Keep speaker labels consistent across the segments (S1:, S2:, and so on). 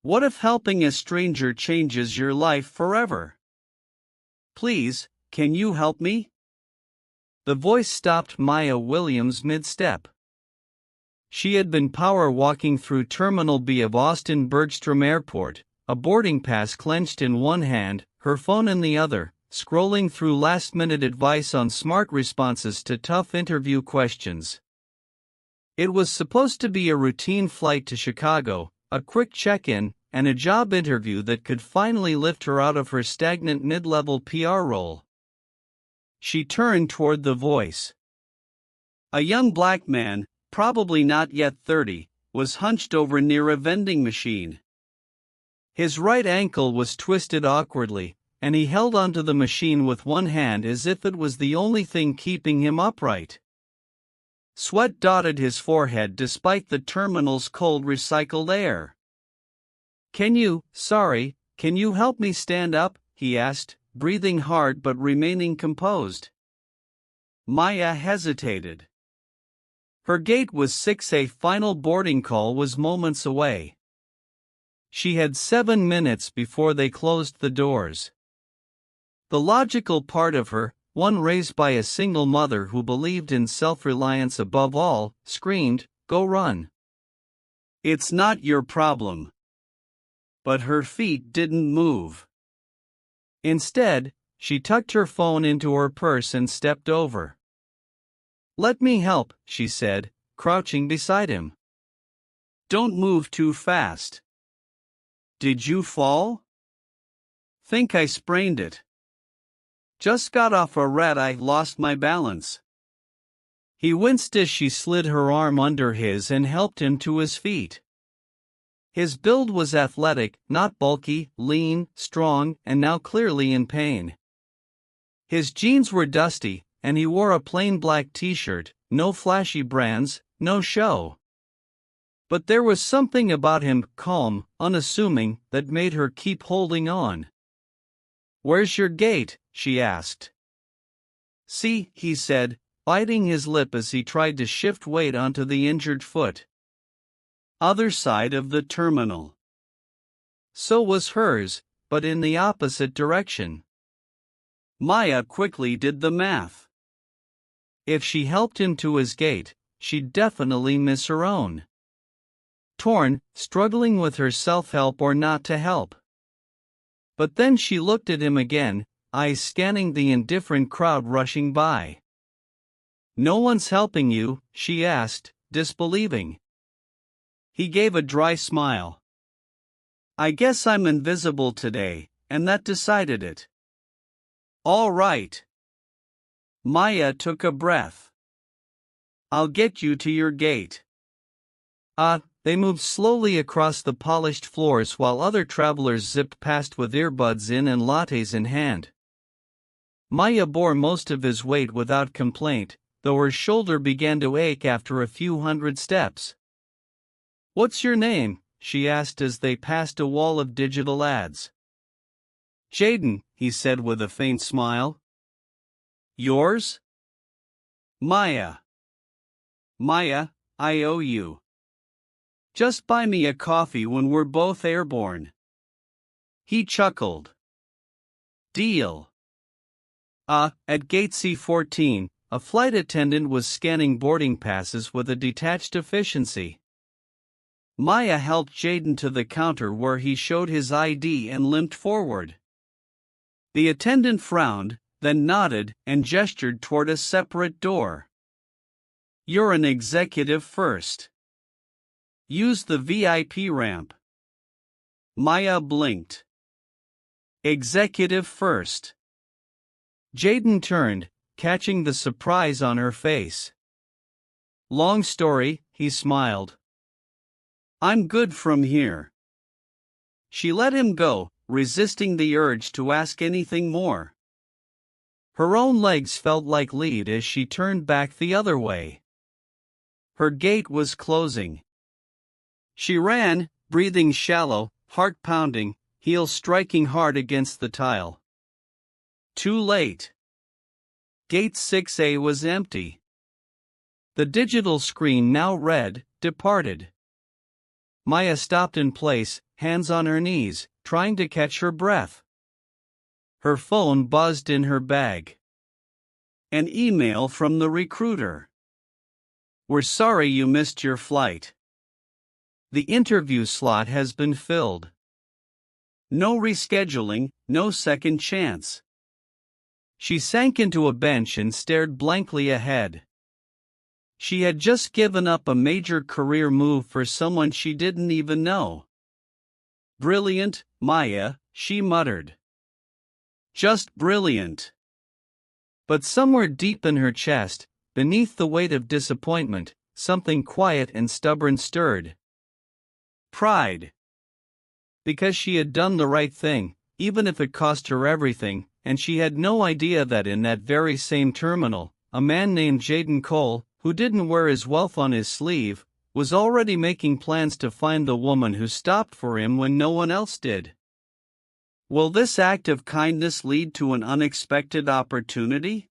S1: What if helping a stranger changes your life forever? Please, can you help me? The voice stopped Maya Williams mid-step. She had been power walking through Terminal B of Austin Bergstrom Airport, a boarding pass clenched in one hand, her phone in the other, scrolling through last-minute advice on smart responses to tough interview questions. It was supposed to be a routine flight to Chicago, a quick check-in, and a job interview that could finally lift her out of her stagnant mid-level PR role. She turned toward the voice. A young black man, probably not yet 30, was hunched over near a vending machine. His right ankle was twisted awkwardly, and he held onto the machine with one hand as if it was the only thing keeping him upright. Sweat dotted his forehead despite the terminal's cold recycled air. Can you help me stand up?" he asked, breathing hard but remaining composed. Maya hesitated. Her gate was 6:00. Final boarding call was moments away. She had 7 minutes before they closed the doors. The logical part of her, one raised by a single mother who believed in self-reliance above all, screamed, "Go run. It's not your problem." But her feet didn't move. Instead, she tucked her phone into her purse and stepped over. "Let me help," she said, crouching beside him. "Don't move too fast." "Did you fall?" "Think I sprained it. Just got off a rat. I lost my balance." He winced as she slid her arm under his and helped him to his feet. His build was athletic, not bulky, lean, strong, and now clearly in pain. His jeans were dusty, and he wore a plain black t-shirt, no flashy brands, no show. But there was something about him, calm, unassuming, that made her keep holding on. "Where's your gate?" she asked. "See," he said, biting his lip as he tried to shift weight onto the injured foot. "Other side of the terminal." So was hers, but in the opposite direction. Maya quickly did the math. If she helped him to his gate, she'd definitely miss her own. Torn, struggling with her self-help or not to help. But then she looked at him again, eyes scanning the indifferent crowd rushing by. "No one's helping you?" she asked, disbelieving. He gave a dry smile. "I guess I'm invisible today, and that decided it." "All right." Maya took a breath. "I'll get you to your gate." They moved slowly across the polished floors while other travelers zipped past with earbuds in and lattes in hand. Maya bore most of his weight without complaint, though her shoulder began to ache after a few hundred steps. "What's your name?" she asked as they passed a wall of digital ads. "Jaden," he said with a faint smile. "Yours?" "Maya." "Maya, I owe you. Just buy me a coffee when we're both airborne." He chuckled. "Deal." At gate C-14, a flight attendant was scanning boarding passes with a detached efficiency. Maya helped Jaden to the counter where he showed his ID and limped forward. The attendant frowned, then nodded and gestured toward a separate door. "You're an executive first. Use the VIP ramp." Maya blinked. "Executive first." Jaden turned, catching the surprise on her face. "Long story," he smiled. "I'm good from here." She let him go, resisting the urge to ask anything more. Her own legs felt like lead as she turned back the other way. Her gate was closing. She ran, breathing shallow, heart pounding, heels striking hard against the tile. Too late. Gate 6A was empty. The digital screen now read, "Departed." Maya stopped in place, hands on her knees, trying to catch her breath. Her phone buzzed in her bag. An email from the recruiter. "We're sorry you missed your flight. The interview slot has been filled. No rescheduling, no second chance." She sank into a bench and stared blankly ahead. She had just given up a major career move for someone she didn't even know. "Brilliant, Maya," she muttered. "Just brilliant." But somewhere deep in her chest, beneath the weight of disappointment, something quiet and stubborn stirred. Pride. Because she had done the right thing, even if it cost her everything, and she had no idea that in that very same terminal, a man named Jaden Cole, who didn't wear his wealth on his sleeve, was already making plans to find the woman who stopped for him when no one else did. Will this act of kindness lead to an unexpected opportunity?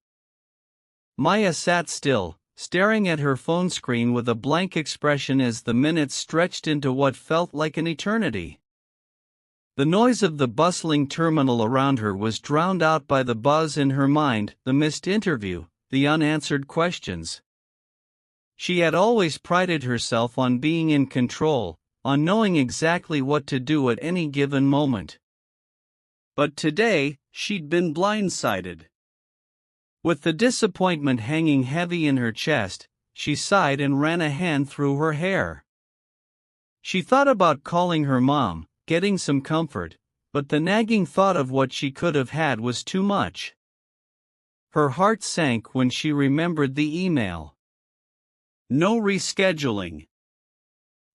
S1: Maya sat still, staring at her phone screen with a blank expression as the minutes stretched into what felt like an eternity. The noise of the bustling terminal around her was drowned out by the buzz in her mind, the missed interview, the unanswered questions. She had always prided herself on being in control, on knowing exactly what to do at any given moment. But today, she'd been blindsided. With the disappointment hanging heavy in her chest, she sighed and ran a hand through her hair. She thought about calling her mom, getting some comfort, but the nagging thought of what she could have had was too much. Her heart sank when she remembered the email. No rescheduling.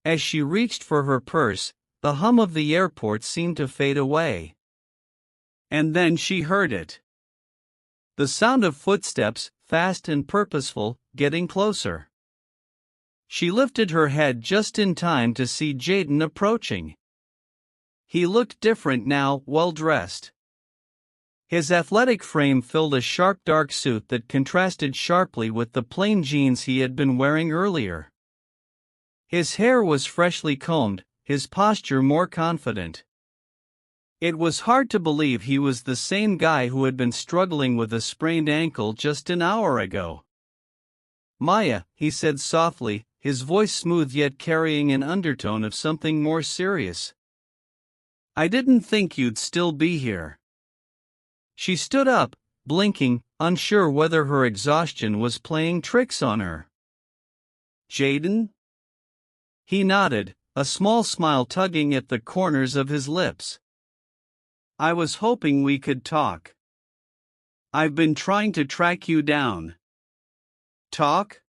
S1: As she reached for her purse, the hum of the airport seemed to fade away. And then she heard it. The sound of footsteps, fast and purposeful, getting closer. She lifted her head just in time to see Jaden approaching. He looked different now, well-dressed. His athletic frame filled a sharp dark suit that contrasted sharply with the plain jeans he had been wearing earlier. His hair was freshly combed, his posture more confident. It was hard to believe he was the same guy who had been struggling with a sprained ankle just an hour ago. "Maya," he said softly, his voice smooth yet carrying an undertone of something more serious. "I didn't think you'd still be here." She stood up, blinking, unsure whether her exhaustion was playing tricks on her. "Jaden?" He nodded, a small smile tugging at the corners of his lips. "I was hoping we could talk. I've been trying to track you down." "Talk?"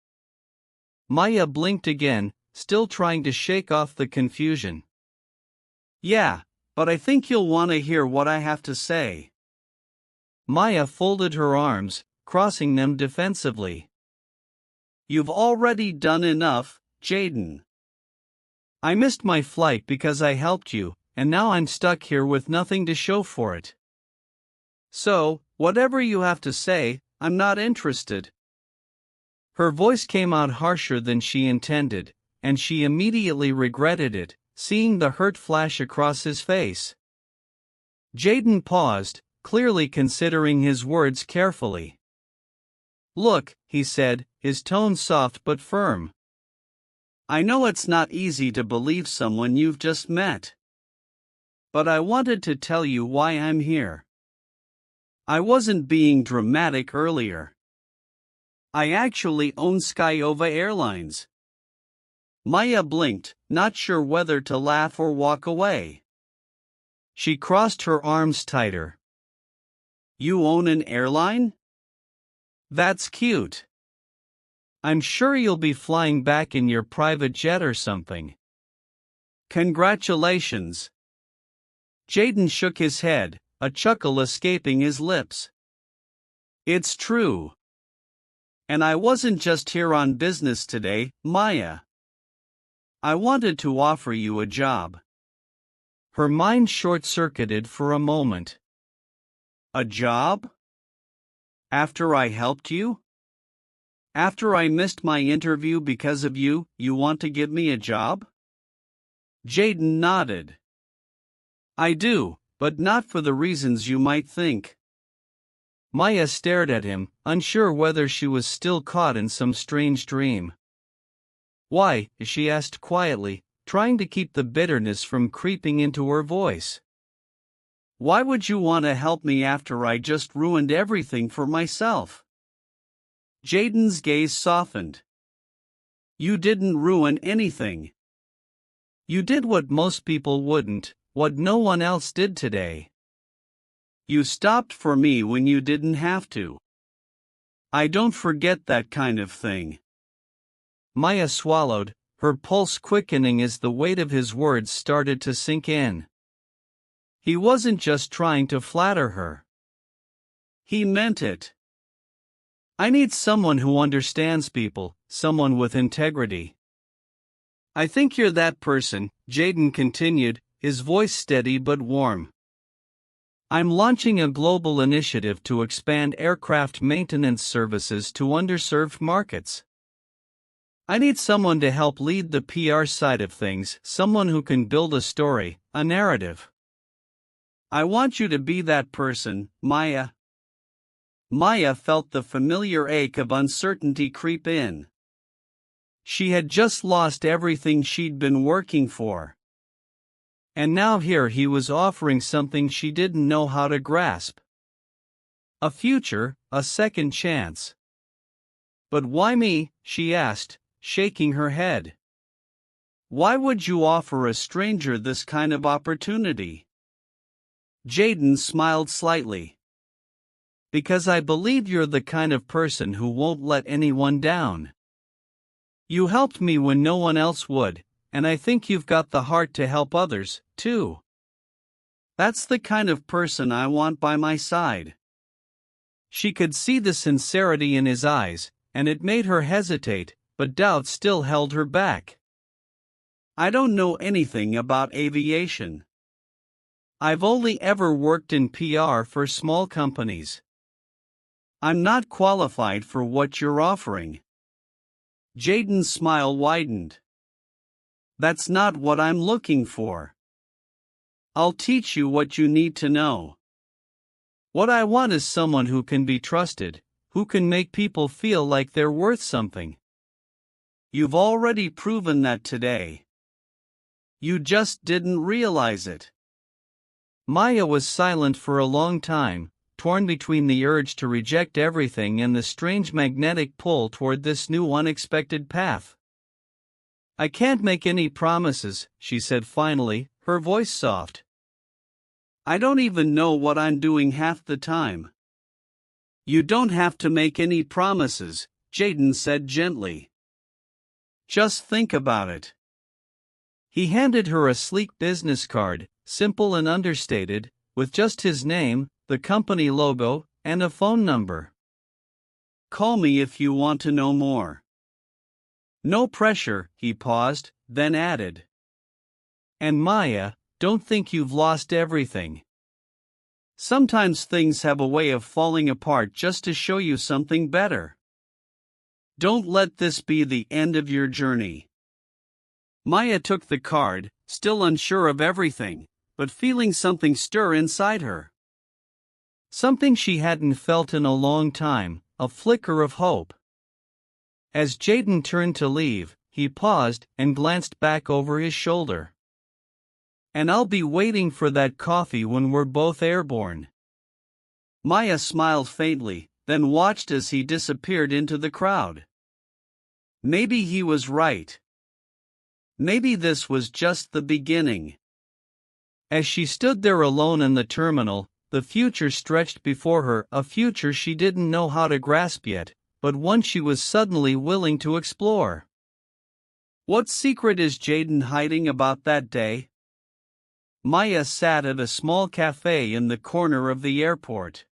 S1: Maya blinked again, still trying to shake off the confusion. "Yeah, but I think you'll want to hear what I have to say." Maya folded her arms, crossing them defensively. "You've already done enough, Jaden. I missed my flight because I helped you, and now I'm stuck here with nothing to show for it. So, whatever you have to say, I'm not interested." Her voice came out harsher than she intended, and she immediately regretted it, seeing the hurt flash across his face. Jaden paused, clearly considering his words carefully. "Look," he said, his tone soft but firm. "I know it's not easy to believe someone you've just met. But I wanted to tell you why I'm here. I wasn't being dramatic earlier. I actually own Skyova Airlines." Maya blinked, not sure whether to laugh or walk away. She crossed her arms tighter. "You own an airline? That's cute. I'm sure you'll be flying back in your private jet or something." "Congratulations." Jaden shook his head, a chuckle escaping his lips. "It's true. And I wasn't just here on business today, Maya. I wanted to offer you a job." Her mind short-circuited for a moment. "A job? After I helped you? After I missed my interview because of you, you want to give me a job?" Jaden nodded. I do, but not for the reasons you might think. Maya stared at him, unsure whether she was still caught in some strange dream. Why? She asked quietly, trying to keep the bitterness from creeping into her voice. Why would you want to help me after I just ruined everything for myself? Jaden's gaze softened. You didn't ruin anything. You did what most people wouldn't, what no one else did today. You stopped for me when you didn't have to. I don't forget that kind of thing. Maya swallowed, her pulse quickening as the weight of his words started to sink in. He wasn't just trying to flatter her. He meant it. I need someone who understands people, someone with integrity. I think you're that person, Jaden continued, his voice steady but warm. I'm launching a global initiative to expand aircraft maintenance services to underserved markets. I need someone to help lead the PR side of things, someone who can build a story, a narrative. I want you to be that person, Maya. Maya felt the familiar ache of uncertainty creep in. She had just lost everything she'd been working for. And now here he was offering something she didn't know how to grasp. A future, a second chance. But why me? She asked, shaking her head. Why would you offer a stranger this kind of opportunity? Jaden smiled slightly. Because I believe you're the kind of person who won't let anyone down. You helped me when no one else would, and I think you've got the heart to help others, too. That's the kind of person I want by my side. She could see the sincerity in his eyes, and it made her hesitate, but doubt still held her back. I don't know anything about aviation. I've only ever worked in PR for small companies. I'm not qualified for what you're offering. Jaden's smile widened. That's not what I'm looking for. I'll teach you what you need to know. What I want is someone who can be trusted, who can make people feel like they're worth something. You've already proven that today. You just didn't realize it. Maya was silent for a long time, torn between the urge to reject everything and the strange magnetic pull toward this new unexpected path. I can't make any promises, she said finally, her voice soft. I don't even know what I'm doing half the time. You don't have to make any promises, Jaden said gently. Just think about it. He handed her a sleek business card, simple and understated, with just his name, the company logo, and a phone number. Call me if you want to know more. No pressure, he paused, then added. And Maya, don't think you've lost everything. Sometimes things have a way of falling apart just to show you something better. Don't let this be the end of your journey. Maya took the card, still unsure of everything, but feeling something stir inside her. Something she hadn't felt in a long time, a flicker of hope. As Jaden turned to leave, he paused and glanced back over his shoulder. And I'll be waiting for that coffee when we're both airborne. Maya smiled faintly, then watched as he disappeared into the crowd. Maybe he was right. Maybe this was just the beginning. As she stood there alone in the terminal, the future stretched before her, a future she didn't know how to grasp yet, but one she was suddenly willing to explore. What secret is Jaden hiding about that day? Maya sat at a small cafe in the corner of the airport.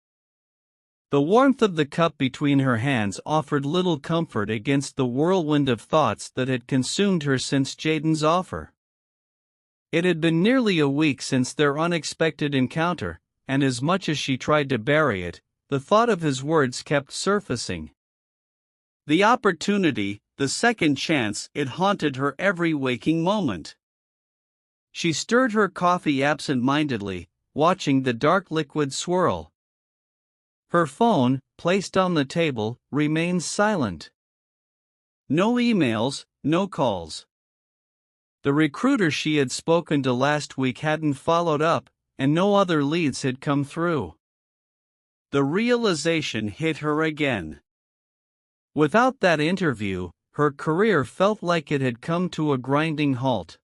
S1: The warmth of the cup between her hands offered little comfort against the whirlwind of thoughts that had consumed her since Jaden's offer. It had been nearly a week since their unexpected encounter, and as much as she tried to bury it, the thought of his words kept surfacing. The opportunity, the second chance, it haunted her every waking moment. She stirred her coffee absent-mindedly, watching the dark liquid swirl. Her phone, placed on the table, remained silent. No emails, no calls. The recruiter she had spoken to last week hadn't followed up, and no other leads had come through. The realization hit her again. Without that interview, her career felt like it had come to a grinding halt.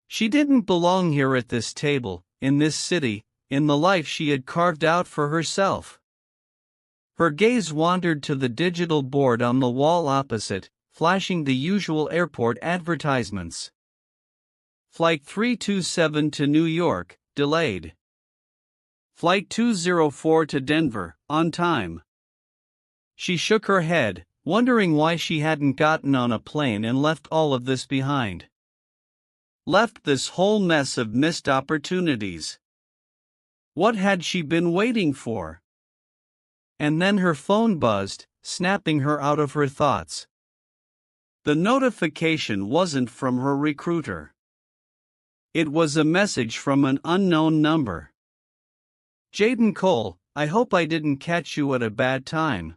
S1: She didn't belong here at this table, in this city, in the life she had carved out for herself. Her gaze wandered to the digital board on the wall opposite, flashing the usual airport advertisements. Flight 327 to New York, delayed. Flight 204 to Denver, on time. She shook her head, wondering why she hadn't gotten on a plane and left all of this behind. Left this whole mess of missed opportunities. What had she been waiting for? And then her phone buzzed, snapping her out of her thoughts. The notification wasn't from her recruiter. It was a message from an unknown number. Jaden Cole, I hope I didn't catch you at a bad time.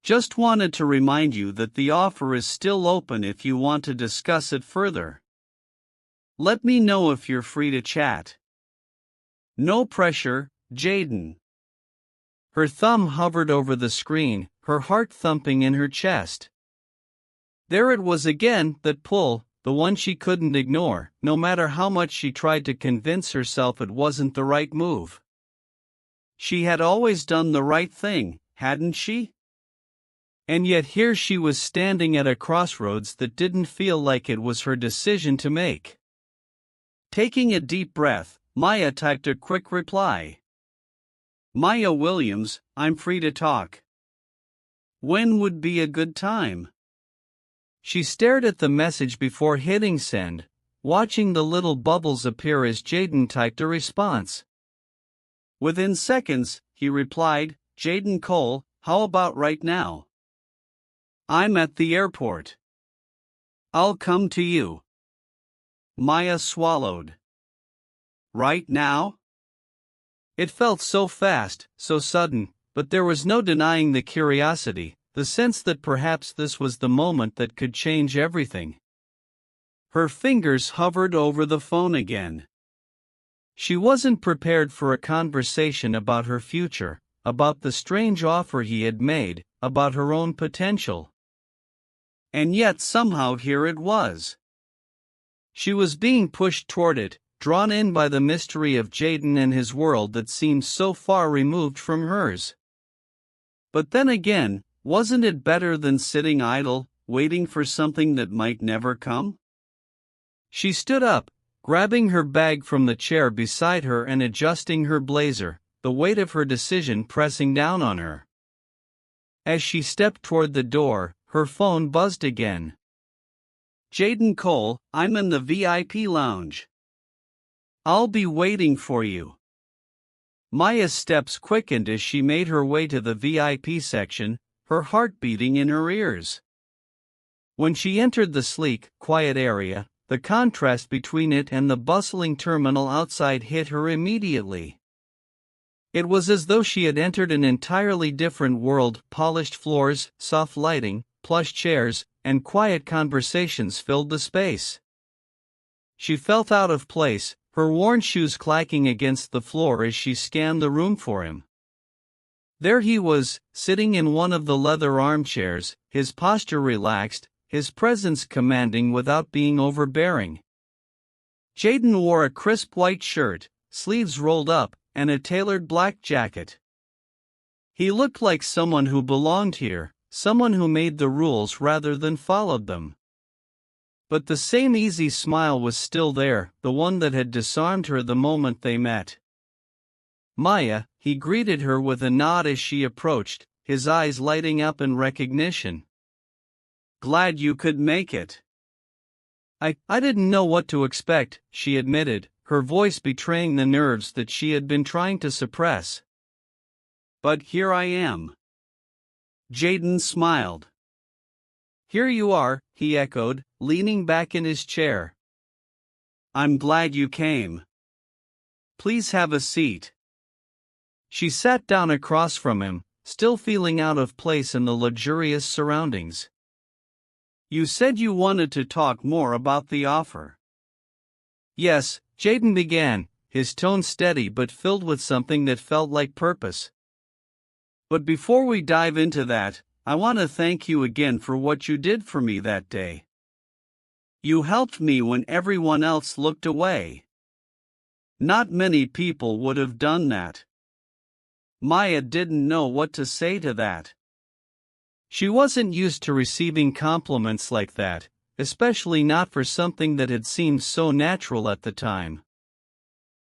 S1: Just wanted to remind you that the offer is still open if you want to discuss it further. Let me know if you're free to chat. No pressure, Jaden. Her thumb hovered over the screen, her heart thumping in her chest. There it was again, that pull, the one she couldn't ignore, no matter how much she tried to convince herself it wasn't the right move. She had always done the right thing, hadn't she? And yet here she was standing at a crossroads that didn't feel like it was her decision to make. Taking a deep breath, Maya typed a quick reply. Maya Williams, I'm free to talk. When would be a good time? She stared at the message before hitting send, watching the little bubbles appear as Jaden typed a response. Within seconds, he replied, Jaden Cole, how about right now? I'm at the airport. I'll come to you. Maya swallowed. Right now? It felt so fast, so sudden, but there was no denying the curiosity, the sense that perhaps this was the moment that could change everything. Her fingers hovered over the phone again. She wasn't prepared for a conversation about her future, about the strange offer he had made, about her own potential. And yet somehow here it was. She was being pushed toward it, drawn in by the mystery of Jaden and his world that seemed so far removed from hers. But then again, wasn't it better than sitting idle, waiting for something that might never come? She stood up, grabbing her bag from the chair beside her and adjusting her blazer, the weight of her decision pressing down on her. As she stepped toward the door, her phone buzzed again. Jaden Cole, I'm in the VIP lounge. I'll be waiting for you. Maya's steps quickened as she made her way to the VIP section, her heart beating in her ears. When she entered the sleek, quiet area, the contrast between it and the bustling terminal outside hit her immediately. It was as though she had entered an entirely different world. Polished floors, soft lighting, plush chairs, and quiet conversations filled the space. She felt out of place, her worn shoes clacking against the floor as she scanned the room for him. There he was, sitting in one of the leather armchairs, his posture relaxed, his presence commanding without being overbearing. Jaden wore a crisp white shirt, sleeves rolled up, and a tailored black jacket. He looked like someone who belonged here, someone who made the rules rather than followed them. But the same easy smile was still there, the one that had disarmed her the moment they met. Maya, he greeted her with a nod as she approached, his eyes lighting up in recognition. Glad you could make it. I didn't know what to expect, she admitted, her voice betraying the nerves that she had been trying to suppress. But here I am. Jaden smiled. Here you are, he echoed, leaning back in his chair. I'm glad you came. Please have a seat. She sat down across from him, still feeling out of place in the luxurious surroundings. You said you wanted to talk more about the offer. Yes, Jaden began, his tone steady but filled with something that felt like purpose. But before we dive into that, I want to thank you again for what you did for me that day. You helped me when everyone else looked away. Not many people would have done that. Maya didn't know what to say to that. She wasn't used to receiving compliments like that, especially not for something that had seemed so natural at the time.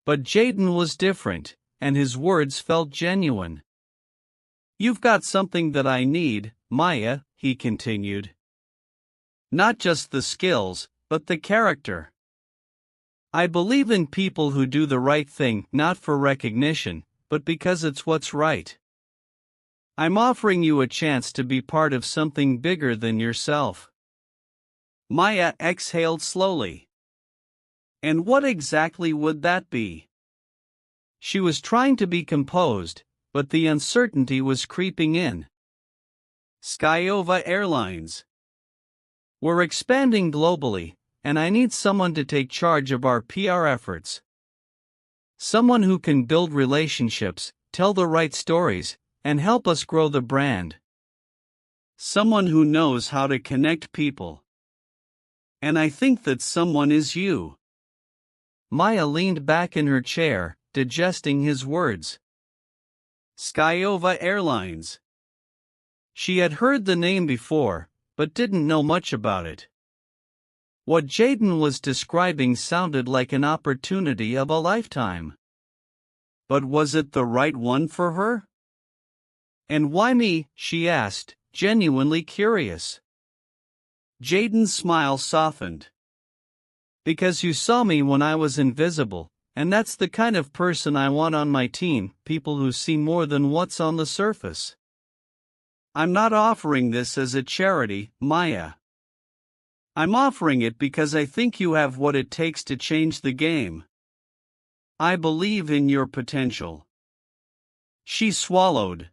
S1: But Jaden was different, and his words felt genuine. You've got something that I need, Maya, he continued. Not just the skills, but the character. I believe in people who do the right thing not for recognition, but because it's what's right. I'm offering you a chance to be part of something bigger than yourself. Maya exhaled slowly. And what exactly would that be? She was trying to be composed, but the uncertainty was creeping in. Skyova Airlines. We're expanding globally, and I need someone to take charge of our PR efforts. Someone who can build relationships, tell the right stories, and help us grow the brand. Someone who knows how to connect people. And I think that someone is you. Maya leaned back in her chair, digesting his words. Skyova Airlines. She had heard the name before, but didn't know much about it. What Jaden was describing sounded like an opportunity of a lifetime. But was it the right one for her? And why me? She asked, genuinely curious. Jaden's smile softened. Because you saw me when I was invisible, and that's the kind of person I want on my team, people who see more than what's on the surface. I'm not offering this as a charity, Maya. I'm offering it because I think you have what it takes to change the game. I believe in your potential. She swallowed.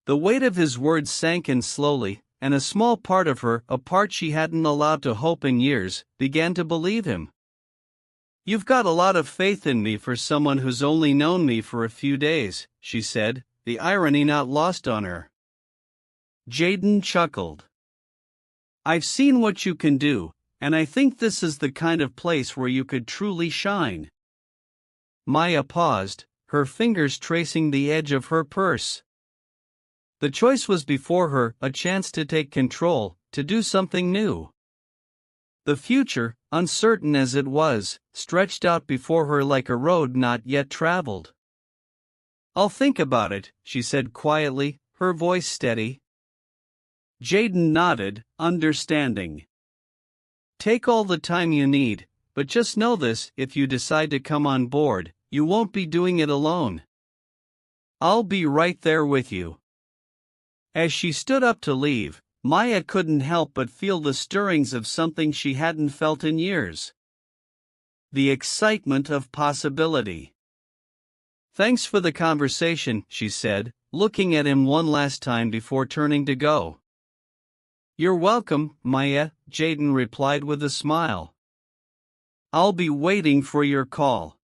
S1: The weight of his words sank in slowly, and a small part of her, a part she hadn't allowed to hope in years, began to believe him. You've got a lot of faith in me for someone who's only known me for a few days, she said, the irony not lost on her. Jaden chuckled. I've seen what you can do, and I think this is the kind of place where you could truly shine. Maya paused, her fingers tracing the edge of her purse. The choice was before her, a chance to take control, to do something new. The future, uncertain as it was, stretched out before her like a road not yet traveled. I'll think about it, she said quietly, her voice steady. Jaden nodded, understanding. Take all the time you need, but just know this, if you decide to come on board, you won't be doing it alone. I'll be right there with you. As she stood up to leave, Maya couldn't help but feel the stirrings of something she hadn't felt in years. The excitement of possibility. Thanks for the conversation, she said, looking at him one last time before turning to go. You're welcome, Maya, Jaden replied with a smile. I'll be waiting for your call.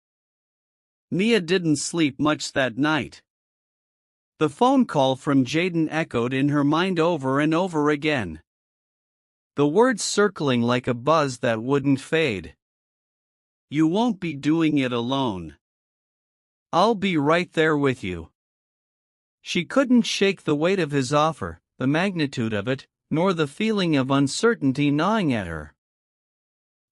S1: Mia didn't sleep much that night. The phone call from Jaden echoed in her mind over and over again. The words circling like a buzz that wouldn't fade. You won't be doing it alone. I'll be right there with you. She couldn't shake the weight of his offer, the magnitude of it, nor the feeling of uncertainty gnawing at her.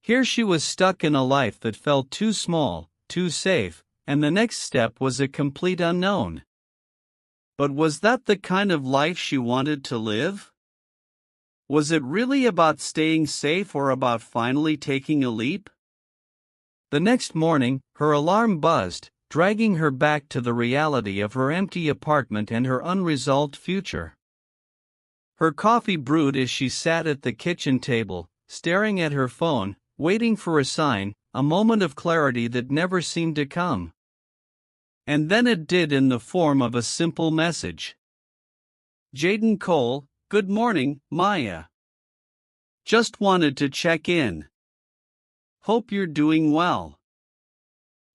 S1: Here she was stuck in a life that felt too small, too safe, and the next step was a complete unknown. But was that the kind of life she wanted to live? Was it really about staying safe or about finally taking a leap? The next morning, her alarm buzzed, dragging her back to the reality of her empty apartment and her unresolved future. Her coffee brewed as she sat at the kitchen table, staring at her phone, waiting for a sign, a moment of clarity that never seemed to come. And then it did, in the form of a simple message. Jaden Cole, good morning, Maya. Just wanted to check in. Hope you're doing well.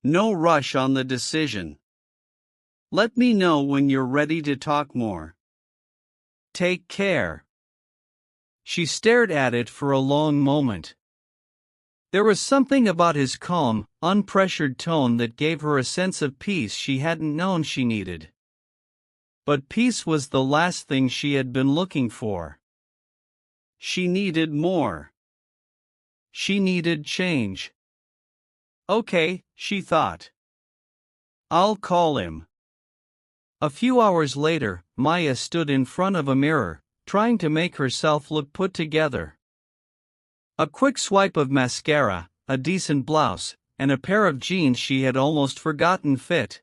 S1: No rush on the decision. Let me know when you're ready to talk more. Take care. She stared at it for a long moment. There was something about his calm, unpressured tone that gave her a sense of peace she hadn't known she needed. But peace was the last thing she had been looking for. She needed more. She needed change. Okay, she thought. I'll call him. A few hours later, Maya stood in front of a mirror, trying to make herself look put together. A quick swipe of mascara, a decent blouse, and a pair of jeans she had almost forgotten fit.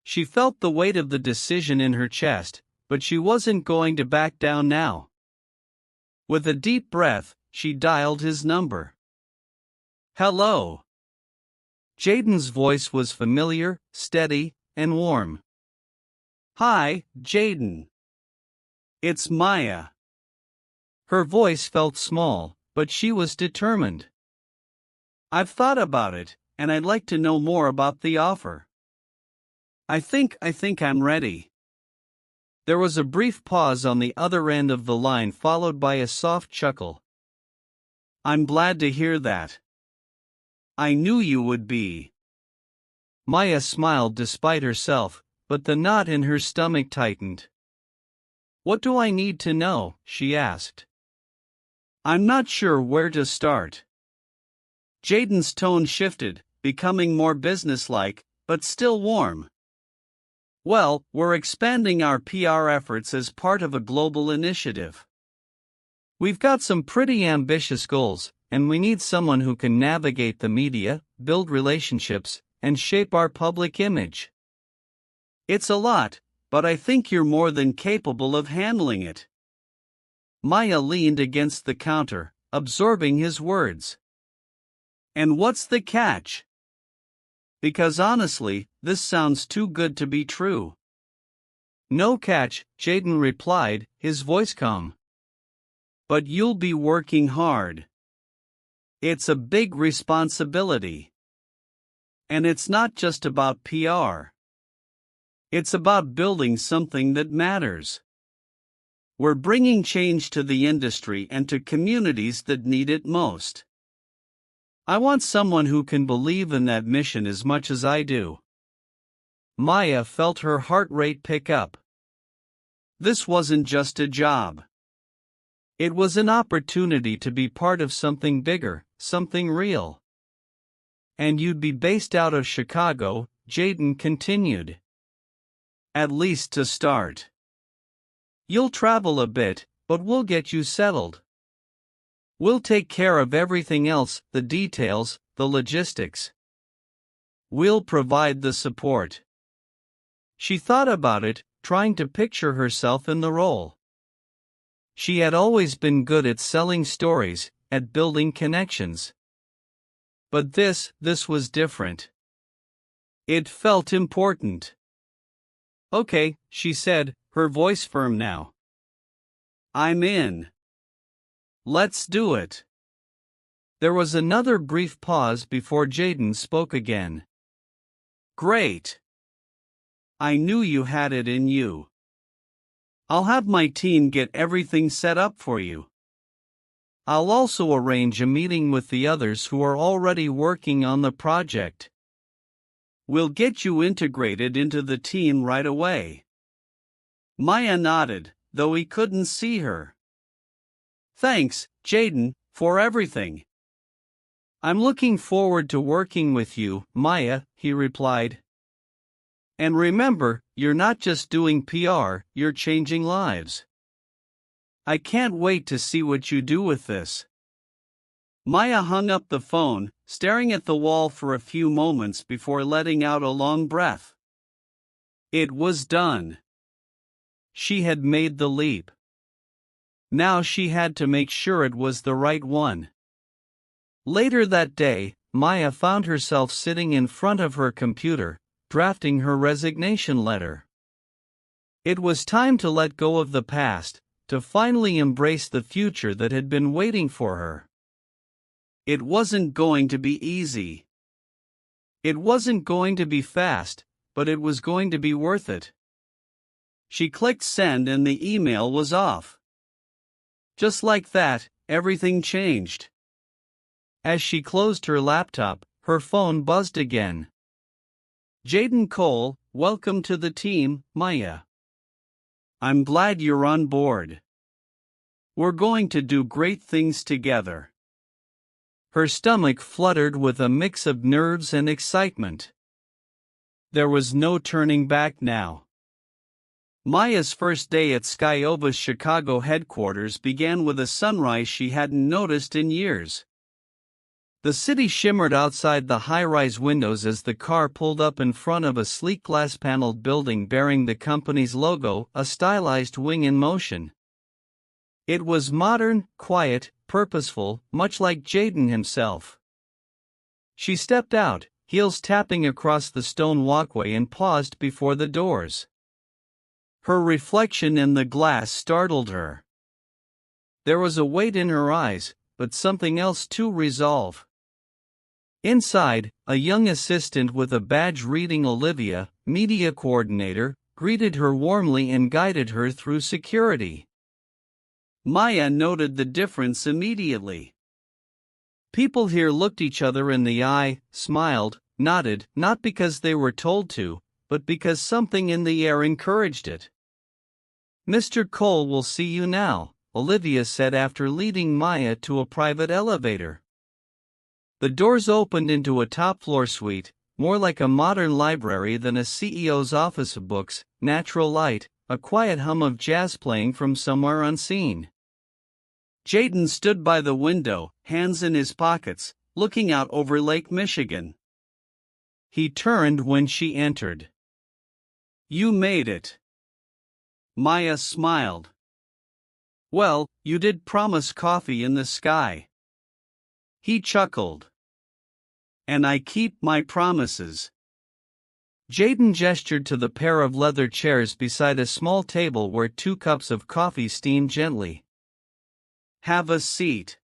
S1: She felt the weight of the decision in her chest, but she wasn't going to back down now. With a deep breath, she dialed his number. Hello. Jaden's voice was familiar, steady, and warm. Hi, Jaden. It's Maya. Her voice felt small, but she was determined. I've thought about it, and I'd like to know more about the offer. I think I'm ready. There was a brief pause on the other end of the line, followed by a soft chuckle. I'm glad to hear that. I knew you would be. Maya smiled despite herself, but the knot in her stomach tightened. What do I need to know? She asked. I'm not sure where to start. Jaden's tone shifted, becoming more businesslike, but still warm. Well, we're expanding our PR efforts as part of a global initiative. We've got some pretty ambitious goals, and we need someone who can navigate the media, build relationships, and shape our public image. It's a lot, but I think you're more than capable of handling it. Maya leaned against the counter, absorbing his words. And what's the catch? Because honestly, this sounds too good to be true. No catch, Jaden replied, his voice calm. But you'll be working hard. It's a big responsibility. And it's not just about PR. It's about building something that matters. We're bringing change to the industry and to communities that need it most. I want someone who can believe in that mission as much as I do. Maya felt her heart rate pick up. This wasn't just a job. It was an opportunity to be part of something bigger, something real. And you'd be based out of Chicago, Jaden continued. At least to start. You'll travel a bit, but we'll get you settled. We'll take care of everything else, the details, the logistics. We'll provide the support. She thought about it, trying to picture herself in the role. She had always been good at selling stories, at building connections. But this was different. It felt important. Okay, she said, her voice firm now. I'm in. Let's do it. There was another brief pause before Jaden spoke again. Great. I knew you had it in you. I'll have my team get everything set up for you. I'll also arrange a meeting with the others who are already working on the project. We'll get you integrated into the team right away. Maya nodded, though he couldn't see her. Thanks, Jaden, for everything. I'm looking forward to working with you, Maya, he replied. And remember, you're not just doing PR, you're changing lives. I can't wait to see what you do with this. Maya hung up the phone, staring at the wall for a few moments before letting out a long breath. It was done. She had made the leap. Now she had to make sure it was the right one. Later that day, Maya found herself sitting in front of her computer, drafting her resignation letter. It was time to let go of the past, to finally embrace the future that had been waiting for her. It wasn't going to be easy. It wasn't going to be fast, but it was going to be worth it. She clicked send and the email was off. Just like that, everything changed. As she closed her laptop, her phone buzzed again. Jaden Cole, welcome to the team, Maya. I'm glad you're on board. We're going to do great things together. Her stomach fluttered with a mix of nerves and excitement. There was no turning back now. Maya's first day at Skyova's Chicago headquarters began with a sunrise she hadn't noticed in years. The city shimmered outside the high-rise windows as the car pulled up in front of a sleek glass-paneled building bearing the company's logo, a stylized wing in motion. It was modern, quiet, purposeful, much like Jaden himself. She stepped out, heels tapping across the stone walkway, and paused before the doors. Her reflection in the glass startled her. There was a weight in her eyes, but something else too: resolve. Inside, a young assistant with a badge reading Olivia, media coordinator, greeted her warmly and guided her through security. Maya noted the difference immediately. People here looked each other in the eye, smiled, nodded, not because they were told to, but because something in the air encouraged it. Mr. Cole will see you now, Olivia said after leading Maya to a private elevator. The doors opened into a top-floor suite, more like a modern library than a CEO's office of books, natural light, a quiet hum of jazz playing from somewhere unseen. Jaden stood by the window, hands in his pockets, looking out over Lake Michigan. He turned when she entered. You made it. Maya smiled. Well, you did promise coffee in the sky. He chuckled. And I keep my promises. Jaden gestured to the pair of leather chairs beside a small table where 2 cups of coffee steamed gently. Have a seat.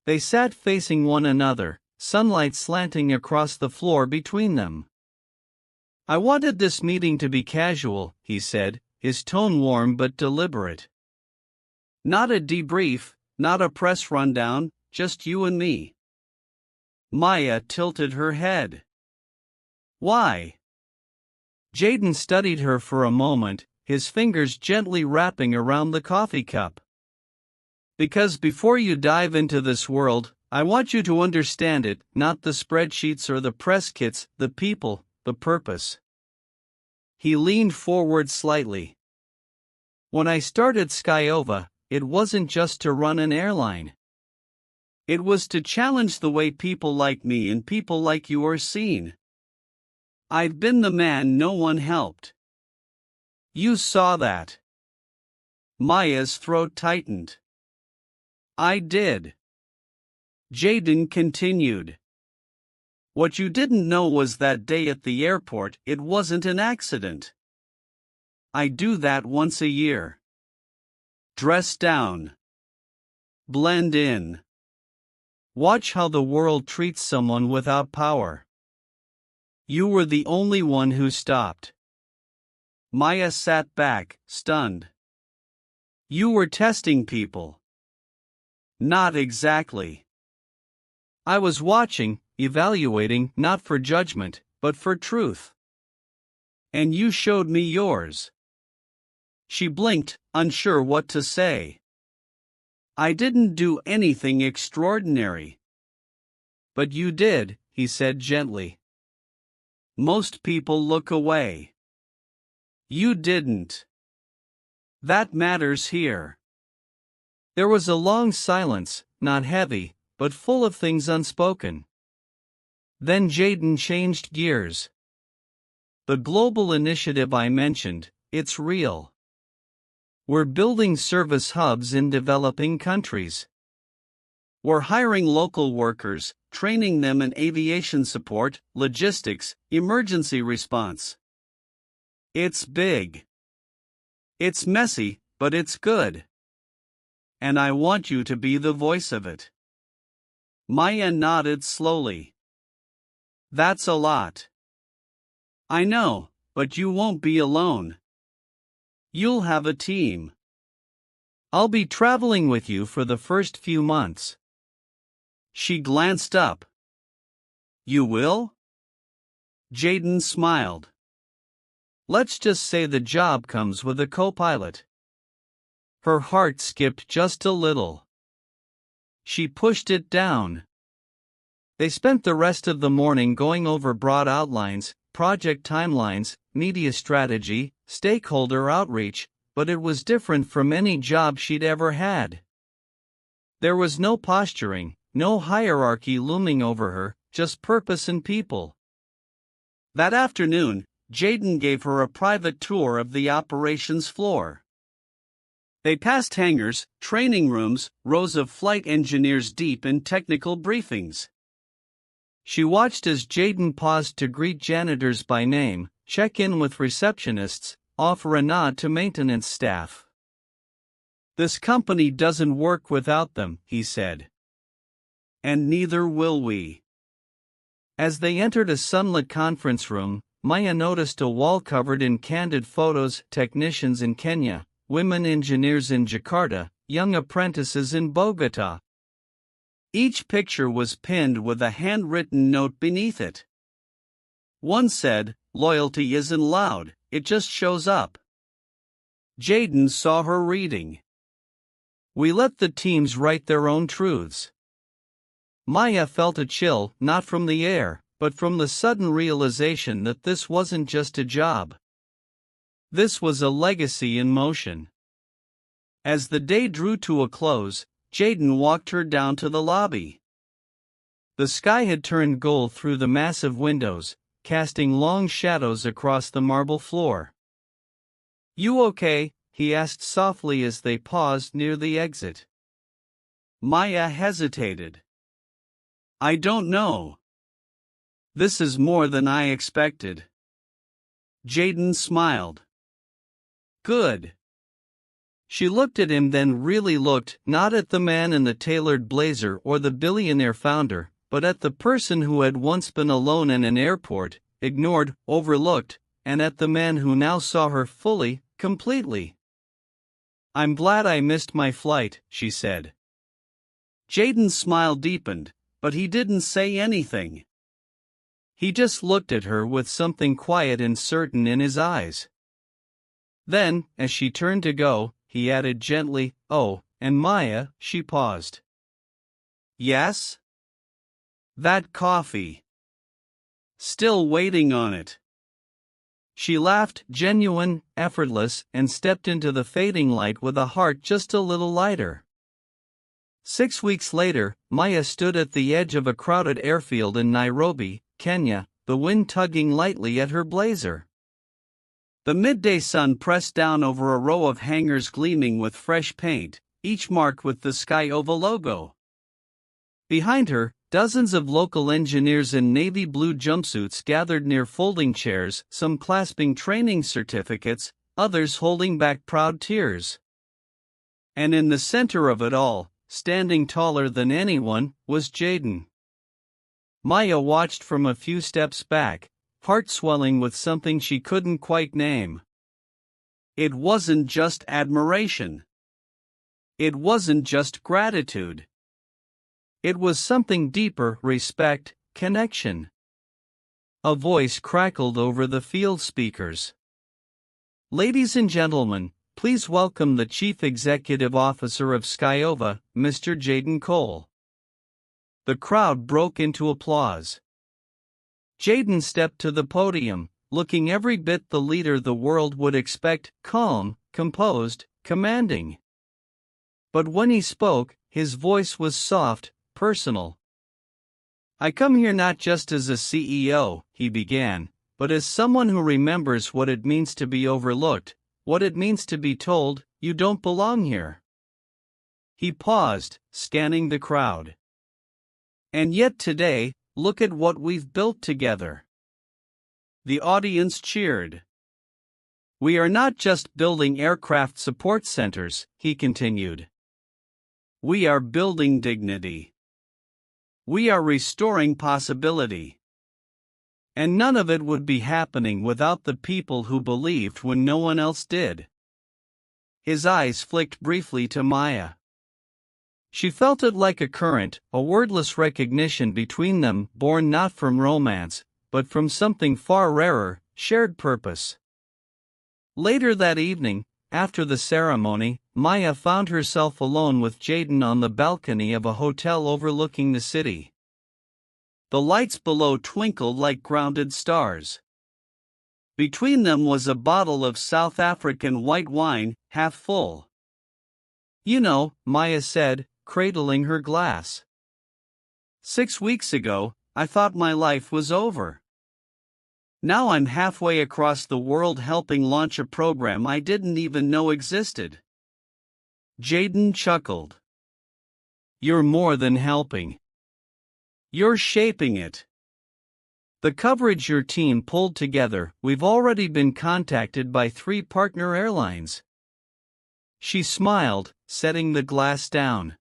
S1: They sat facing one another, sunlight slanting across the floor between them. I wanted this meeting to be casual, he said, his tone warm but deliberate. Not a debrief, not a press rundown, just you and me. Maya tilted her head. Why? Jaden studied her for a moment, his fingers gently wrapping around the coffee cup. Because before you dive into this world, I want you to understand it, not the spreadsheets or the press kits, the people, the purpose. He leaned forward slightly. When I started Skyova, it wasn't just to run an airline. It was to challenge the way people like me and people like you are seen. I've been the man no one helped. You saw that. Maya's throat tightened. I did. Jaden continued. What you didn't know was that day at the airport, it wasn't an accident. I do that once a year. Dress down. Blend in. Watch how the world treats someone without power. You were the only one who stopped. Maya sat back, stunned. You were testing people. Not exactly. I was watching, evaluating, not for judgment, but for truth. And you showed me yours. She blinked, unsure what to say. I didn't do anything extraordinary. But you did, he said gently. Most people look away. You didn't. That matters here. There was a long silence, not heavy, but full of things unspoken. Then Jaden changed gears. The global initiative I mentioned, it's real. We're building service hubs in developing countries. We're hiring local workers, training them in aviation support, logistics, emergency response. It's big. It's messy, but it's good. And I want you to be the voice of it. Maya nodded slowly. That's a lot. I know, but you won't be alone. You'll have a team. I'll be traveling with you for the first few months. She glanced up. You will? Jaden smiled. Let's just say the job comes with a co-pilot. Her heart skipped just a little. She pushed it down. They spent the rest of the morning going over broad outlines, project timelines, media strategy, stakeholder outreach, but it was different from any job she'd ever had. There was no posturing, no hierarchy looming over her, just purpose and people. That afternoon, Jaden gave her a private tour of the operations floor. They passed hangars, training rooms, rows of flight engineers deep in technical briefings. She watched as Jaden paused to greet janitors by name, check in with receptionists, offer a nod to maintenance staff. This company doesn't work without them, he said. And neither will we. As they entered a sunlit conference room, Maya noticed a wall covered in candid photos, technicians in Kenya, women engineers in Jakarta, young apprentices in Bogota. Each picture was pinned with a handwritten note beneath it. One said, "Loyalty isn't loud, it just shows up." Jaden saw her reading. "We let the teams write their own truths." Maya felt a chill, not from the air, but from the sudden realization that this wasn't just a job. This was a legacy in motion. As the day drew to a close, Jaden walked her down to the lobby. The sky had turned gold through the massive windows, casting long shadows across the marble floor. "You okay?" he asked softly as they paused near the exit. Maya hesitated. "I don't know. This is more than I expected." Jaden smiled. "Good." She looked at him, then really looked, not at the man in the tailored blazer or the billionaire founder, but at the person who had once been alone in an airport, ignored, overlooked, and at the man who now saw her fully, completely. "I'm glad I missed my flight," she said. Jaden's smile deepened, but he didn't say anything. He just looked at her with something quiet and certain in his eyes. Then, as she turned to go, he added gently, "Oh, and Maya," she paused. "Yes?" "That coffee. Still waiting on it." She laughed, genuine, effortless, and stepped into the fading light with a heart just a little lighter. 6 weeks later, Maya stood at the edge of a crowded airfield in Nairobi, Kenya, the wind tugging lightly at her blazer. The midday sun pressed down over a row of hangars gleaming with fresh paint, each marked with the Skyova logo. Behind her, dozens of local engineers in navy blue jumpsuits gathered near folding chairs, some clasping training certificates, others holding back proud tears. And in the center of it all, standing taller than anyone, was Jaden. Maya watched from a few steps back, heart swelling with something she couldn't quite name. It wasn't just admiration. It wasn't just gratitude. It was something deeper: respect, connection. A voice crackled over the field speakers. "Ladies and gentlemen, please welcome the Chief Executive Officer of Skyova, Mr. Jaden Cole." The crowd broke into applause. Jaden stepped to the podium, looking every bit the leader the world would expect, calm, composed, commanding. But when he spoke, his voice was soft, personal. "I come here not just as a CEO," he began, "but as someone who remembers what it means to be overlooked, what it means to be told, you don't belong here." He paused, scanning the crowd. And yet today, look at what we've built together. The audience cheered. We are not just building aircraft support centers, he continued. We are building dignity. We are restoring possibility. And none of it would be happening without the people who believed when no one else did. His eyes flicked briefly to Maya. She felt it like a current, a wordless recognition between them, born not from romance, but from something far rarer, shared purpose. Later that evening, after the ceremony, Maya found herself alone with Jaden on the balcony of a hotel overlooking the city. The lights below twinkled like grounded stars. Between them was a bottle of South African white wine, half full. You know, Maya said, cradling her glass. 6 weeks ago, I thought my life was over. Now I'm halfway across the world helping launch a program I didn't even know existed. Jaden chuckled. You're more than helping. You're shaping it. The coverage your team pulled together, we've already been contacted by 3 partner airlines. She smiled, setting the glass down.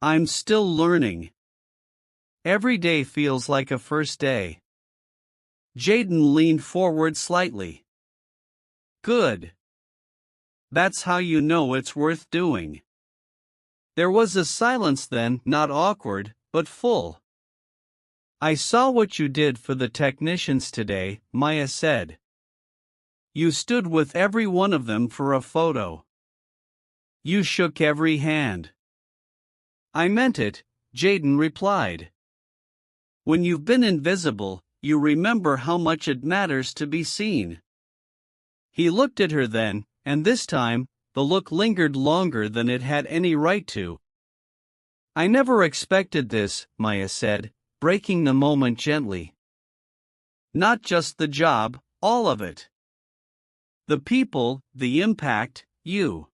S1: I'm still learning. Every day feels like a first day. Jaden leaned forward slightly. Good. That's how you know it's worth doing. There was a silence then, not awkward, but full. I saw what you did for the technicians today, Maya said. You stood with every one of them for a photo. You shook every hand. I meant it, Jaden replied. When you've been invisible, you remember how much it matters to be seen. He looked at her then, and this time, the look lingered longer than it had any right to. I never expected this, Maya said, breaking the moment gently. Not just the job, all of it. The people, the impact, you.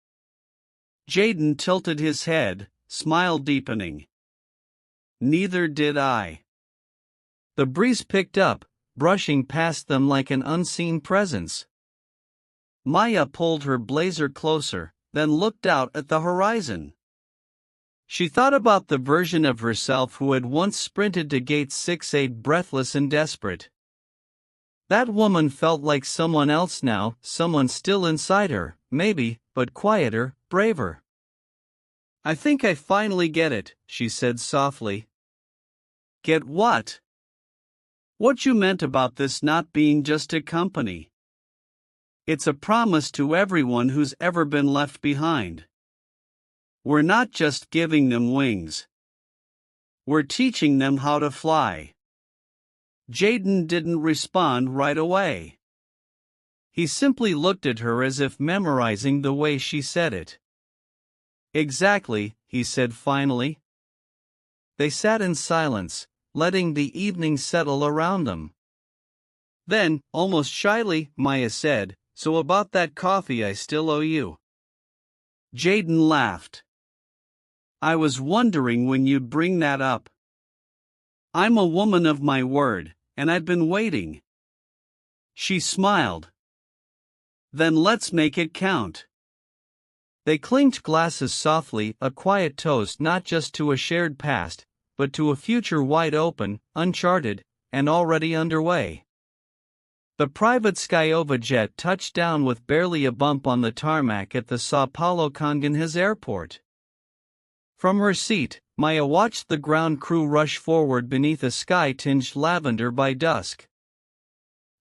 S1: Jaden tilted his head, smile deepening. Neither did I. The breeze picked up, brushing past them like an unseen presence. Maya pulled her blazer closer, then looked out at the horizon. She thought about the version of herself who had once sprinted to gate 6-8 breathless and desperate. That woman felt like someone else now, someone still inside her, maybe, but quieter, braver. I think I finally get it, she said softly. Get what? What you meant about this not being just a company. It's a promise to everyone who's ever been left behind. We're not just giving them wings. We're teaching them how to fly. Jaden didn't respond right away. He simply looked at her as if memorizing the way she said it. Exactly, he said finally. They sat in silence, letting the evening settle around them. Then, almost shyly, Maya said, So about that coffee I still owe you. Jaden laughed. I was wondering when you'd bring that up. I'm a woman of my word, and I've been waiting. She smiled. Then let's make it count. They clinked glasses softly, a quiet toast not just to a shared past, but to a future wide open, uncharted, and already underway. The private Skyova jet touched down with barely a bump on the tarmac at the Sao Paulo Congonhas airport. From her seat, Maya watched the ground crew rush forward beneath a sky tinged lavender by dusk.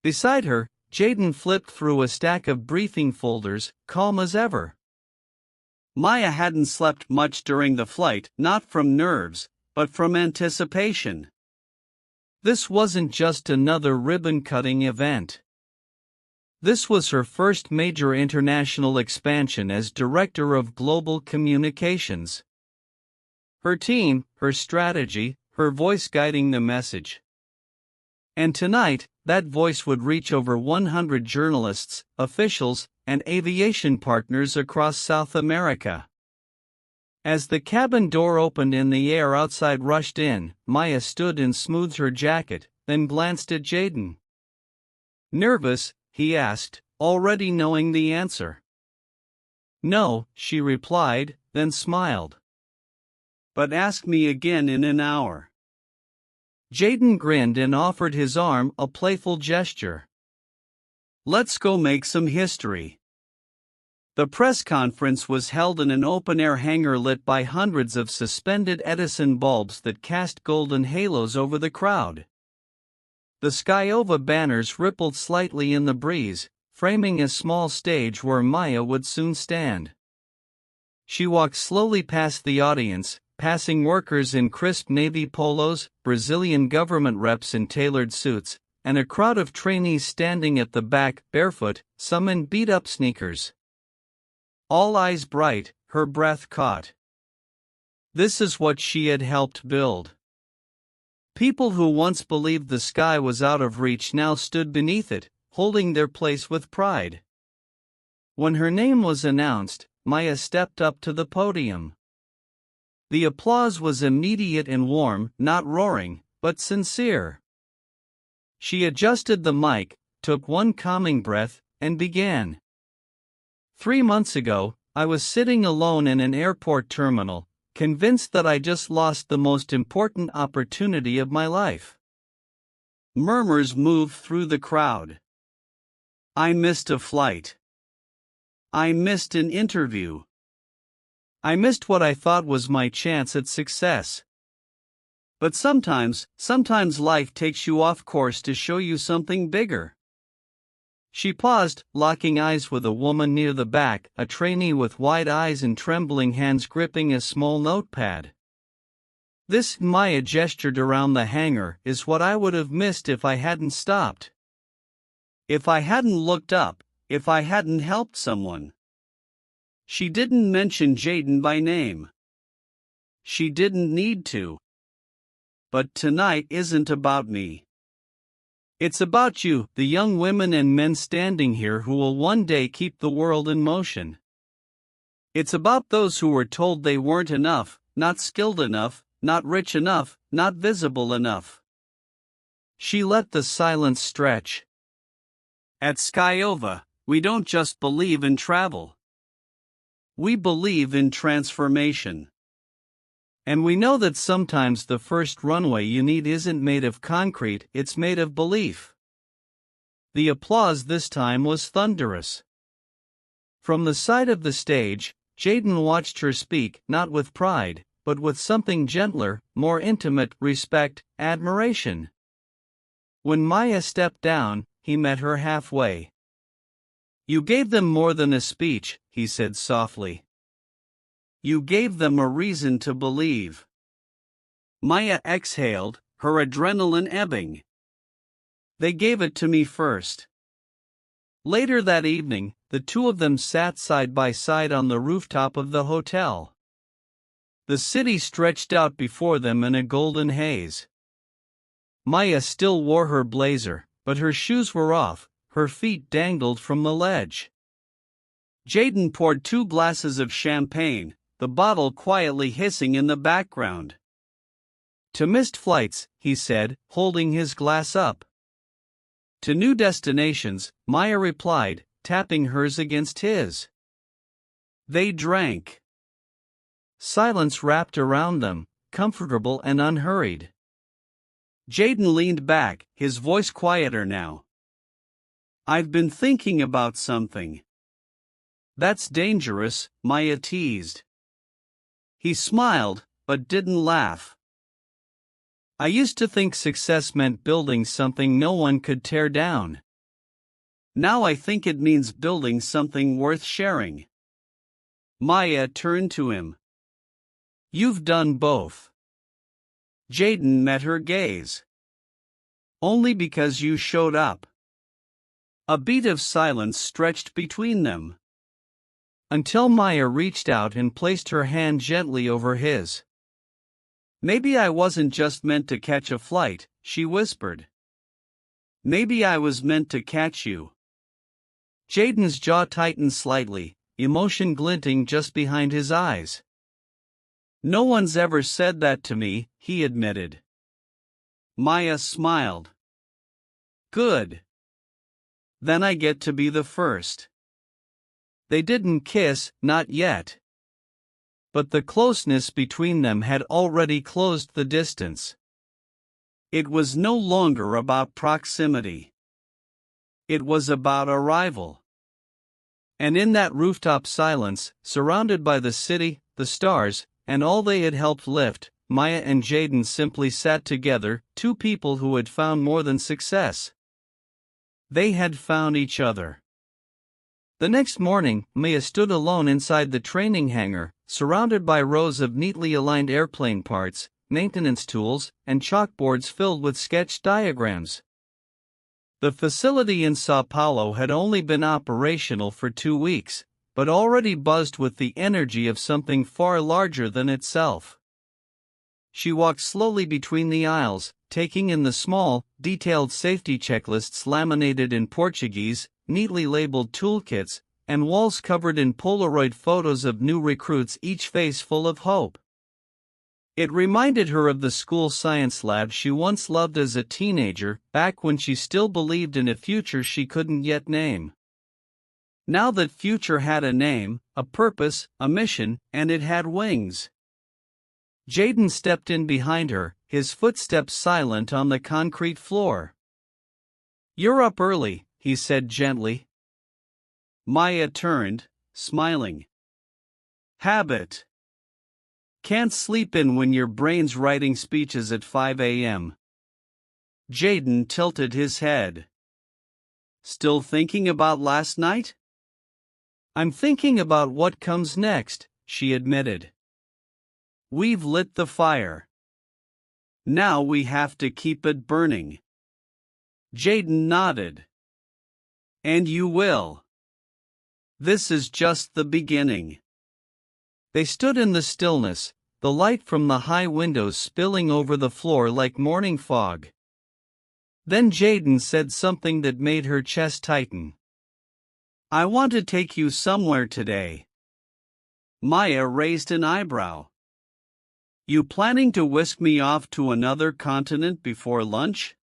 S1: Beside her, Jaden flipped through a stack of briefing folders, calm as ever. Maya hadn't slept much during the flight, not from nerves, but from anticipation. This wasn't just another ribbon-cutting event. This was her first major international expansion as Director of Global Communications. Her team, her strategy, her voice guiding the message. And tonight, that voice would reach over 100 journalists, officials, and aviation partners across South America. As the cabin door opened and the air outside rushed in, Maya stood and smoothed her jacket, then glanced at Jaden. "Nervous?" he asked, already knowing the answer. "No," she replied, then smiled. "But ask me again in an hour." Jaden grinned and offered his arm, a playful gesture. "Let's go make some history." The press conference was held in an open-air hangar lit by hundreds of suspended Edison bulbs that cast golden halos over the crowd. The Skyova banners rippled slightly in the breeze, framing a small stage where Maya would soon stand. She walked slowly past the audience, passing workers in crisp navy polos, Brazilian government reps in tailored suits, and a crowd of trainees standing at the back, barefoot, some in beat-up sneakers. All eyes bright, her breath caught. This is what she had helped build. People who once believed the sky was out of reach now stood beneath it, holding their place with pride. When her name was announced, Maya stepped up to the podium. The applause was immediate and warm, not roaring, but sincere. She adjusted the mic, took one calming breath, and began. 3 months ago, I was sitting alone in an airport terminal, convinced that I just lost the most important opportunity of my life. Murmurs moved through the crowd. I missed a flight. I missed an interview. I missed what I thought was my chance at success. But sometimes life takes you off course to show you something bigger. She paused, locking eyes with a woman near the back, a trainee with wide eyes and trembling hands gripping a small notepad. This, Maya gestured around the hangar, is what I would have missed if I hadn't stopped. If I hadn't looked up, if I hadn't helped someone. She didn't mention Jaden by name. She didn't need to. But tonight isn't about me. It's about you, the young women and men standing here who will one day keep the world in motion. It's about those who were told they weren't enough, not skilled enough, not rich enough, not visible enough. She let the silence stretch. At Skyova, we don't just believe in travel. We believe in transformation. And we know that sometimes the first runway you need isn't made of concrete, it's made of belief. The applause this time was thunderous. From the side of the stage, Jaden watched her speak, not with pride, but with something gentler, more intimate, respect, admiration. When Maya stepped down, he met her halfway. You gave them more than a speech, he said softly. You gave them a reason to believe. Maya exhaled, her adrenaline ebbing. They gave it to me first. Later that evening, the two of them sat side by side on the rooftop of the hotel. The city stretched out before them in a golden haze. Maya still wore her blazer, but her shoes were off, her feet dangled from the ledge. Jaden poured 2 glasses of champagne, the bottle quietly hissing in the background. To missed flights, he said, holding his glass up. To new destinations, Maya replied, tapping hers against his. They drank. Silence wrapped around them, comfortable and unhurried. Jaden leaned back, his voice quieter now. I've been thinking about something. That's dangerous, Maya teased. He smiled, but didn't laugh. I used to think success meant building something no one could tear down. Now I think it means building something worth sharing. Maya turned to him. You've done both. Jaden met her gaze. Only because you showed up. A beat of silence stretched between them. Until Maya reached out and placed her hand gently over his. Maybe I wasn't just meant to catch a flight, she whispered. Maybe I was meant to catch you. Jaden's jaw tightened slightly, emotion glinting just behind his eyes. No one's ever said that to me, he admitted. Maya smiled. Good. Then I get to be the first. They didn't kiss, not yet. But the closeness between them had already closed the distance. It was no longer about proximity. It was about arrival. And in that rooftop silence, surrounded by the city, the stars, and all they had helped lift, Maya and Jaden simply sat together, two people who had found more than success. They had found each other. The next morning, Maya stood alone inside the training hangar, surrounded by rows of neatly aligned airplane parts, maintenance tools, and chalkboards filled with sketch diagrams. The facility in Sao Paulo had only been operational for 2 weeks, but already buzzed with the energy of something far larger than itself. She walked slowly between the aisles, taking in the small, detailed safety checklists laminated in Portuguese, neatly labeled toolkits, and walls covered in Polaroid photos of new recruits, each face full of hope. It reminded her of the school science lab she once loved as a teenager, back when she still believed in a future she couldn't yet name. Now that future had a name, a purpose, a mission, and it had wings. Jaden stepped in behind her, his footsteps silent on the concrete floor. "You're up early," he said gently. Maya turned, smiling. "Habit. Can't sleep in when your brain's writing speeches at 5 a.m. Jaden tilted his head. "Still thinking about last night?" "I'm thinking about what comes next," she admitted. "We've lit the fire. Now we have to keep it burning." Jaden nodded. "And you will. This is just the beginning." They stood in the stillness, the light from the high windows spilling over the floor like morning fog. Then Jaden said something that made her chest tighten. "I want to take you somewhere today." Maya raised an eyebrow. "You planning to whisk me off to another continent before lunch?"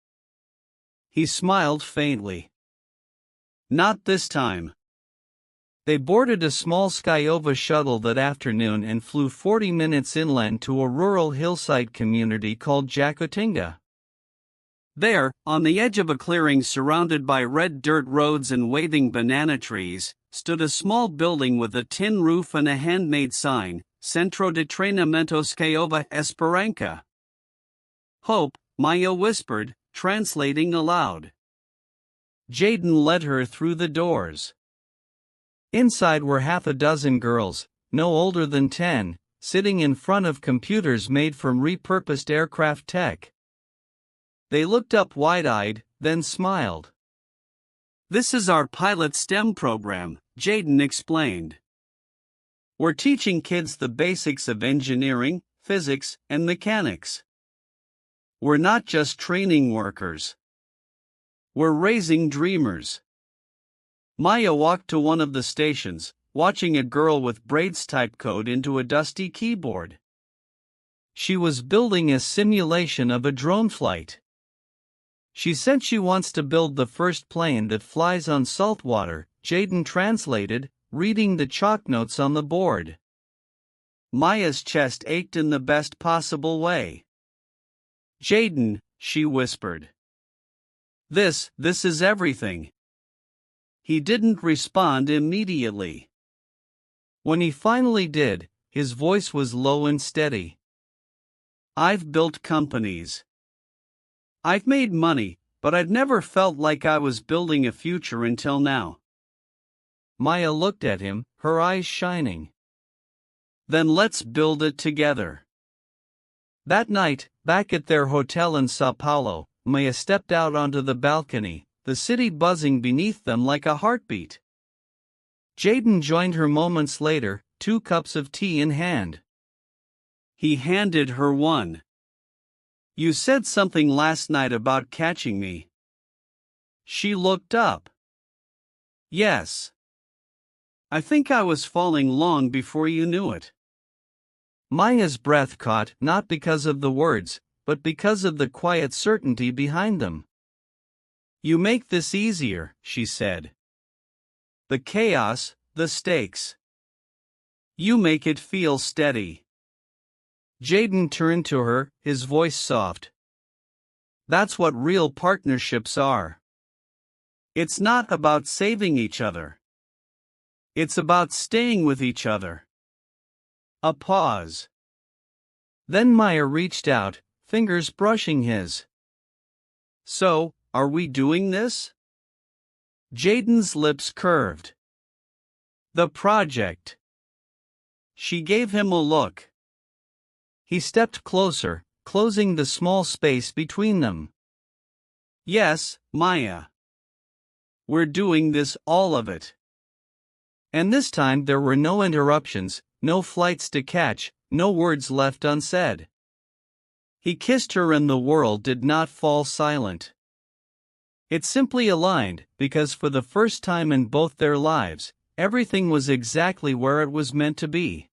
S1: He smiled faintly. "Not this time." They boarded a small Skyova shuttle that afternoon and flew 40 minutes inland to a rural hillside community called Jacutinga. There, on the edge of a clearing surrounded by red dirt roads and waving banana trees, stood a small building with a tin roof and a handmade sign, Centro de Treinamento Skyova Esperança. "Hope," Maya whispered, translating aloud. Jaden led her through the doors. Inside were half a dozen girls, no older than 10, sitting in front of computers made from repurposed aircraft tech. They looked up wide-eyed, then smiled. "This is our pilot STEM program," Jaden explained. "We're teaching kids the basics of engineering, physics, and mechanics. We're not just training workers. We're raising dreamers." Maya walked to one of the stations, watching a girl with braids type code into a dusty keyboard. She was building a simulation of a drone flight. "She said she wants to build the first plane that flies on salt water," Jaden translated, reading the chalk notes on the board. Maya's chest ached in the best possible way. "Jaden," she whispered. This is everything." He didn't respond immediately. When he finally did, his voice was low and steady. "I've built companies. I've made money, but I've never felt like I was building a future until now." Maya looked at him, her eyes shining. "Then let's build it together." That night, back at their hotel in Sao Paulo, Maya stepped out onto the balcony, the city buzzing beneath them like a heartbeat. Jaden joined her moments later, 2 cups of tea in hand. He handed her one. "You said something last night about catching me." She looked up. "Yes. I think I was falling long before you knew it." Maya's breath caught, not because of the words, but because of the quiet certainty behind them. "You make this easier," she said. "The chaos, the stakes. You make it feel steady." Jaden turned to her, his voice soft. "That's what real partnerships are. It's not about saving each other. It's about staying with each other." A pause. Then Maya reached out, fingers brushing his. "So, are we doing this?" Jaden's lips curved. "The project." She gave him a look. He stepped closer, closing the small space between them. "Yes, Maya. We're doing this, all of it." And this time there were no interruptions, no flights to catch, no words left unsaid. He kissed her and the world did not fall silent. It simply aligned, because for the first time in both their lives, everything was exactly where it was meant to be.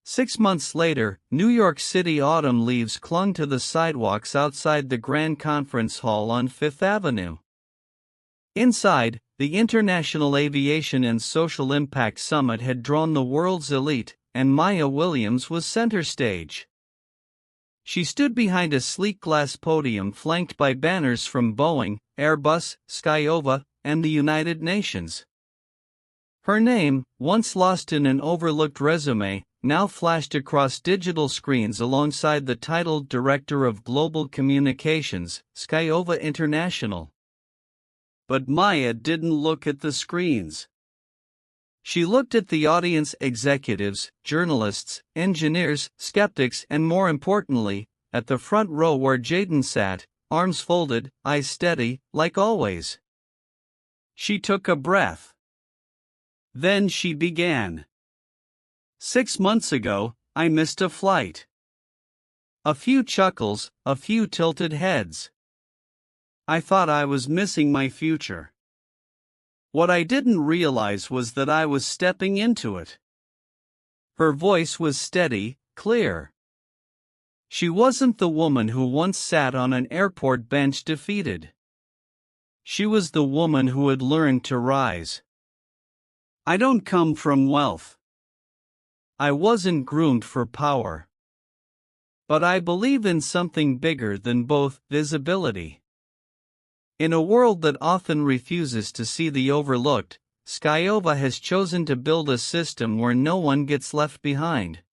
S1: 6 months later, New York City autumn leaves clung to the sidewalks outside the Grand Conference Hall on Fifth Avenue. Inside, the International Aviation and Social Impact Summit had drawn the world's elite, and Maya Williams was center stage. She stood behind a sleek glass podium flanked by banners from Boeing, Airbus, Skyova, and the United Nations. Her name, once lost in an overlooked resume, now flashed across digital screens alongside the titled Director of Global Communications, Skyova International. But Maya didn't look at the screens. She looked at the audience: executives, journalists, engineers, skeptics, and more importantly, at the front row where Jaden sat, arms folded, eyes steady, like always. She took a breath. Then she began. 6 months ago, I missed a flight. A few chuckles, a few tilted heads. I thought I was missing my future. What I didn't realize was that I was stepping into it. Her voice was steady, clear. She wasn't the woman who once sat on an airport bench defeated. She was the woman who had learned to rise. "I don't come from wealth. I wasn't groomed for power. But I believe in something bigger than both: visibility." In a world that often refuses to see the overlooked, Skyova has chosen to build a system where no one gets left behind.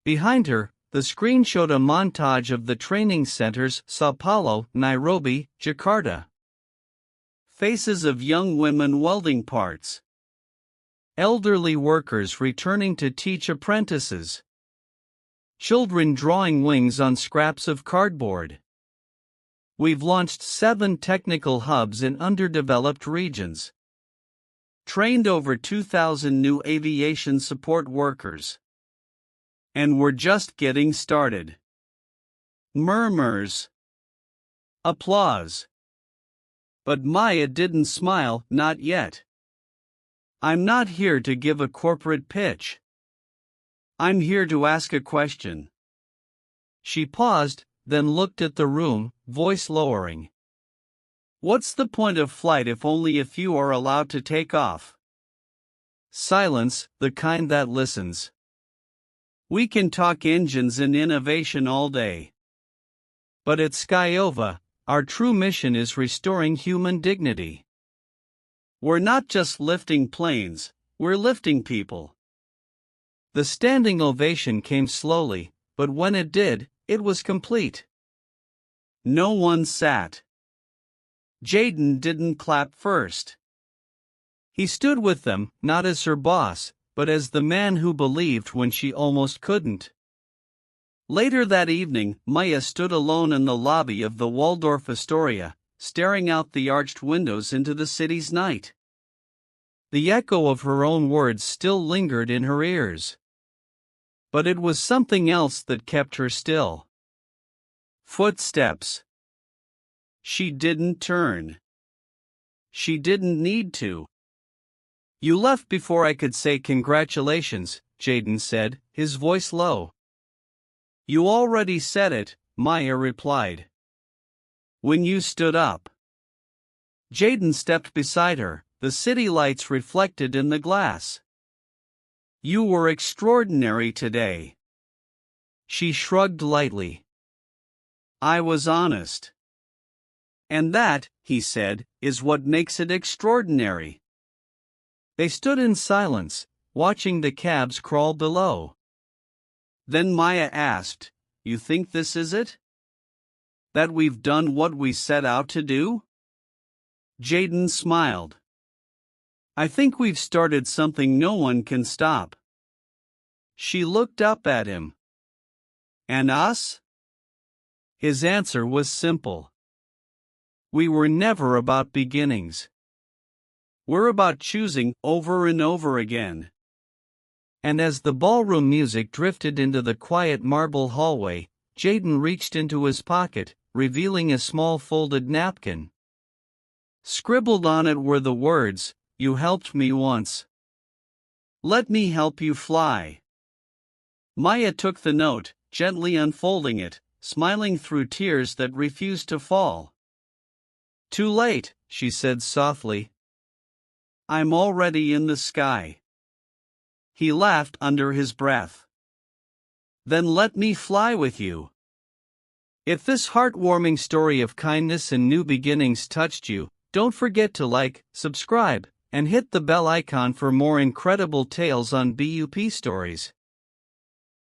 S1: Behind her, the screen showed a montage of the training centers: Sao Paulo, Nairobi, Jakarta. Faces of young women welding parts. Elderly workers returning to teach apprentices. Children drawing wings on scraps of cardboard. We've launched 7 technical hubs in underdeveloped regions. Trained over 2,000 new aviation support workers. And we're just getting started. Murmurs. Applause. But Maya didn't smile, not yet. "I'm not here to give a corporate pitch. I'm here to ask a question." She paused, then looked at the room, voice lowering. "What's the point of flight if only a few are allowed to take off?" Silence, the kind that listens. We can talk engines and innovation all day. But at Skyova, our true mission is restoring human dignity. We're not just lifting planes, we're lifting people. The standing ovation came slowly, but when it did, it was complete. No one sat. Jaden didn't clap first. He stood with them, not as her boss, but as the man who believed when she almost couldn't. Later that evening, Maya stood alone in the lobby of the Waldorf Astoria, staring out the arched windows into the city's night. The echo of her own words still lingered in her ears. But it was something else that kept her still. Footsteps. She didn't turn. She didn't need to. "You left before I could say congratulations," Jaden said, his voice low. You already said it, Maya replied. When you stood up. Jaden stepped beside her, the city lights reflected in the glass. You were extraordinary today. She shrugged lightly. I was honest. And that, he said, is what makes it extraordinary. They stood in silence, watching the cabs crawl below. Then Maya asked, You think this is it? That we've done what we set out to do? Jaden smiled. I think we've started something no one can stop. She looked up at him. And us? His answer was simple. We were never about beginnings. We're about choosing over and over again. And as the ballroom music drifted into the quiet marble hallway, Jaden reached into his pocket, revealing a small folded napkin. Scribbled on it were the words, You helped me once. Let me help you fly. Maya took the note, gently unfolding it, smiling through tears that refused to fall. Too late, she said softly. I'm already in the sky. He laughed under his breath. Then let me fly with you. If this heartwarming story of kindness and new beginnings touched you, don't forget to like, subscribe, and hit the bell icon for more incredible tales on BUP Stories.